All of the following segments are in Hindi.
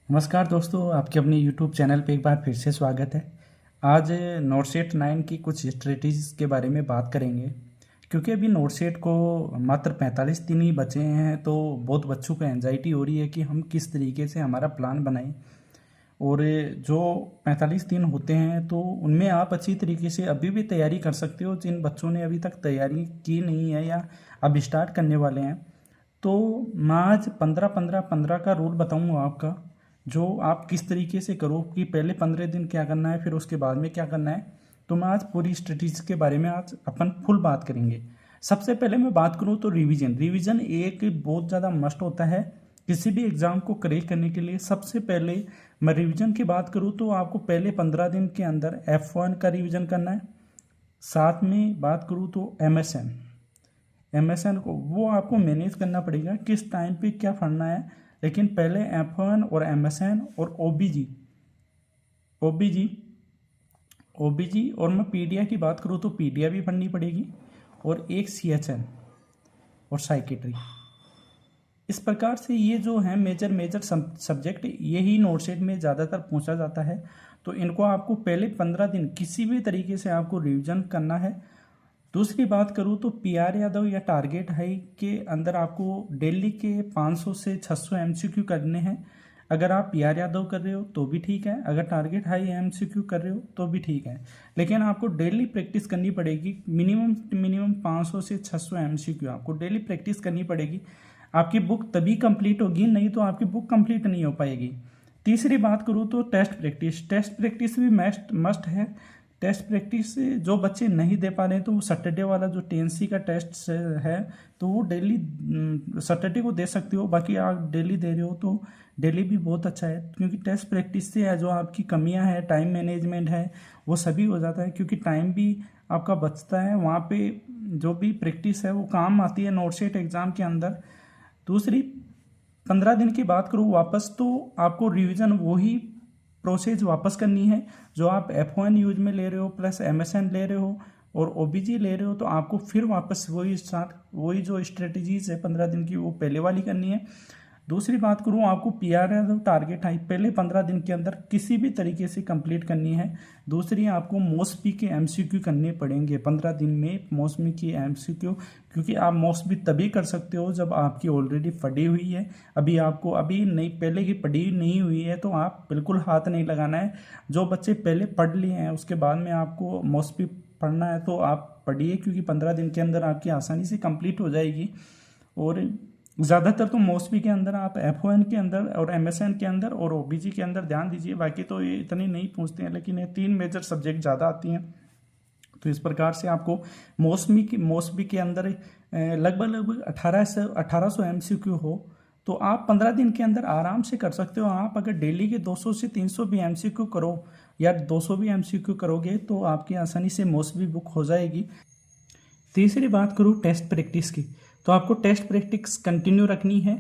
नमस्कार दोस्तों, आपके अपने YouTube चैनल पे एक बार फिर से स्वागत है। आज नोट सेट 9 की कुछ स्ट्रेटजीज के बारे में बात करेंगे। क्योंकि अभी नोट सेट को मात्र 45 दिन ही बचे हैं, तो बहुत बच्चों को एंजाइटी हो रही है कि हम किस तरीके से हमारा प्लान बनाएं। और जो 45 दिन होते हैं तो उनमें आप अच्छी तरीके से अभी भी तैयारी कर सकते हो। जिन बच्चों ने अभी तक तैयारी की नहीं है या अब स्टार्ट करने वाले हैं, तो मैं आज 15-15-15 का रूल बताऊंगा आपका, जो आप किस तरीके से करो कि पहले 15 दिन क्या करना है, फिर उसके बाद में क्या करना है। तो मैं आज पूरी स्ट्रेटेजी के बारे में आज अपन फुल बात करेंगे। सबसे पहले मैं बात करूँ तो रिवीजन एक बहुत ज़्यादा मस्ट होता है किसी भी एग्ज़ाम को क्रैक करने के लिए। सबसे पहले मैं रिवीजन की बात करूँ तो आपको पहले 15 दिन के अंदर F1 का रिवीजन करना है। साथ में बात करूँ तो एमएसएन को वो आपको मैनेज करना पड़ेगा किस टाइम पे क्या पढ़ना है। लेकिन पहले F1 और एमएसएन और ओबीजी और मैं पीडिया की बात करूँ तो पीडिया भी पढ़नी पड़ेगी, और एक सीएचएन और साइकेट्री। इस प्रकार से ये जो है मेजर सब्जेक्ट, यही नोट सेट में ज़्यादातर पूछा जाता है। तो इनको आपको पहले 15 दिन किसी भी तरीके से आपको रिवीजन करना है। दूसरी बात करूँ तो पीआर यादव या टारगेट हाई के अंदर आपको डेली के 500 से 600 एमसीक्यू करने हैं। अगर आप पीआर यादव कर रहे हो तो भी ठीक है, अगर टारगेट हाई एमसीक्यू कर रहे हो तो भी ठीक है। लेकिन आपको डेली प्रैक्टिस करनी पड़ेगी। मिनिमम 500 से 600 एमसीक्यू आपको डेली प्रैक्टिस करनी पड़ेगी। आपकी बुक तभी कंप्लीट होगी, नहीं तो आपकी बुक कंप्लीट नहीं हो पाएगी। तीसरी बात करूँ तो टेस्ट प्रैक्टिस भी मस्ट है। टेस्ट प्रैक्टिस जो बच्चे नहीं दे पा रहे हैं तो वो सैटरडे वाला जो टीएनसी का टेस्ट है तो वो डेली सैटरडे को दे सकते हो। बाकी आप डेली दे रहे हो तो डेली भी बहुत अच्छा है, क्योंकि टेस्ट प्रैक्टिस से है जो आपकी कमियां हैं, टाइम मैनेजमेंट है, वो सभी हो जाता है। क्योंकि टाइम भी आपका बचता है, वहाँ पे जो भी प्रैक्टिस है वो काम आती है नोट सेट एग्ज़ाम के अंदर। दूसरी 15 दिन की बात करूँ वापस, तो आपको रिवीजन वही प्रोसेस वापस करनी है जो आप F1 यूज में ले रहे हो, प्लस एमएसएन ले रहे हो और ओबीजी ले रहे हो। तो आपको फिर वापस वही जो स्ट्रेटजीज है 15 दिन की, वो पहले वाली करनी है। दूसरी बात करूँ, आपको पीआर या टारगेट हाई पहले 15 दिन के अंदर किसी भी तरीके से कंप्लीट करनी है। दूसरी, आपको मॉसबी के एमसीक्यू करने पड़ेंगे 15 दिन में, मौसमी की एमसीक्यू। क्योंकि आप मॉसबी तभी कर सकते हो जब आपकी ऑलरेडी पढ़ी हुई है। अभी नहीं, पहले की पढ़ी नहीं हुई है तो आप बिल्कुल हाथ नहीं लगाना है। जो बच्चे पहले पढ़ लिए हैं उसके बाद में आपको मॉसबी पढ़ना है तो आप पढ़िए, क्योंकि 15 दिन के अंदर आपकी आसानी से कंप्लीट हो जाएगी। और ज़्यादातर तो मॉसबी के अंदर आप F1 के अंदर और एमएसएन के अंदर और ओबीजी के अंदर ध्यान दीजिए। बाकी तो ये इतनी नहीं पूछते हैं, लेकिन ये 3 मेजर सब्जेक्ट ज़्यादा आती हैं। तो इस प्रकार से आपको मॉसबी के अंदर लगभग 1800 एमसीक्यू हो तो आप 15 दिन के अंदर आराम से कर सकते हो। आप अगर डेली के 200 से 300 भी एमसीक्यू करो या 200 भी एमसीक्यू करोगे तो आपकी आसानी से मॉसबी बुक हो जाएगी। तीसरी बात करूँ टेस्ट प्रैक्टिस की, तो आपको टेस्ट प्रैक्टिस कंटिन्यू रखनी है।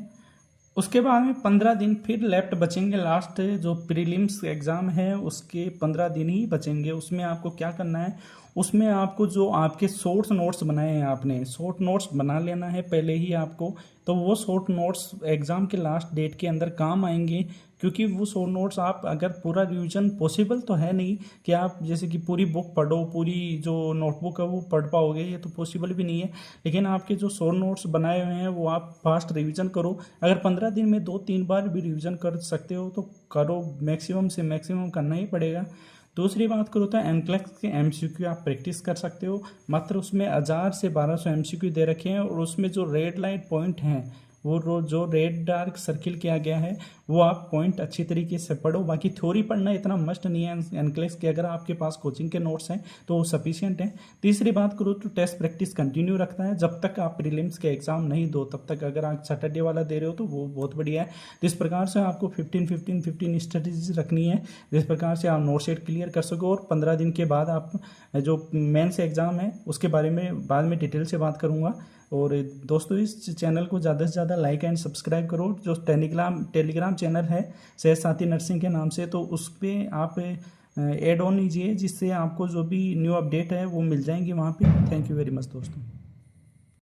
उसके बाद में 15 दिन फिर लेफ्ट बचेंगे। लास्ट जो प्रीलिम्स एग्ज़ाम है उसके 15 दिन ही बचेंगे। उसमें आपको क्या करना है, उसमें आपको जो आपके शॉर्ट नोट्स बनाए हैं, आपने शॉर्ट नोट्स बना लेना है पहले ही आपको। तो वो शॉर्ट नोट्स एग्ज़ाम के लास्ट डेट के अंदर काम आएंगे। क्योंकि वो शॉर्ट नोट्स आप अगर पूरा रिवीजन पॉसिबल तो है नहीं कि आप जैसे कि पूरी बुक पढ़ो, पूरी जो नोटबुक है वो पढ़ पाओगे, ये तो पॉसिबल भी नहीं है। लेकिन आपके जो शॉर्ट नोट्स बनाए हुए हैं वो आप फास्ट रिवीजन करो। अगर 15 दिन में 2-3 बार भी रिवीजन कर सकते हो तो करो, मैक्सिमम से मैक्सिमम करना ही पड़ेगा। दूसरी बात करो तो एनक्लेक्स के एमसीक्यू आप प्रैक्टिस कर सकते हो। मात्र उसमें 1000 से 1200 एमसीक्यू दे रखे हैं, और उसमें जो रेड लाइट पॉइंट हैं वो जो रेड डार्क सर्किल किया गया है वो आप पॉइंट अच्छी तरीके से पढ़ो। बाकी थ्योरी पढ़ना इतना मस्ट नहीं है एनक्लेक्स के, अगर आपके पास कोचिंग के नोट्स हैं तो वो सफिशिएंट हैं। तीसरी बात करूँ तो टेस्ट प्रैक्टिस कंटिन्यू रखता है जब तक आप प्रीलिम्स के एग्जाम नहीं दो तब तक। अगर आप सैटरडे वाला दे रहे हो तो वो बहुत बढ़िया है। जिस प्रकार से आपको 15 स्ट्रेटेजीज रखनी है, जिस प्रकार से आप नोट सेट क्लियर कर सको। और 15 दिन के बाद आप जो मेंस एग्जाम है उसके बारे में बाद में डिटेल से बात करूँगा। और दोस्तों, इस चैनल को ज़्यादा से ज़्यादा लाइक एंड सब्सक्राइब करो। जो टेलीग्राम चैनल है सहज साथी नर्सिंग के नाम से, तो उस पर आप ऐड ऑन कीजिए, जिससे आपको जो भी न्यू अपडेट है वो मिल जाएंगी वहाँ पे। थैंक यू वेरी मच दोस्तों।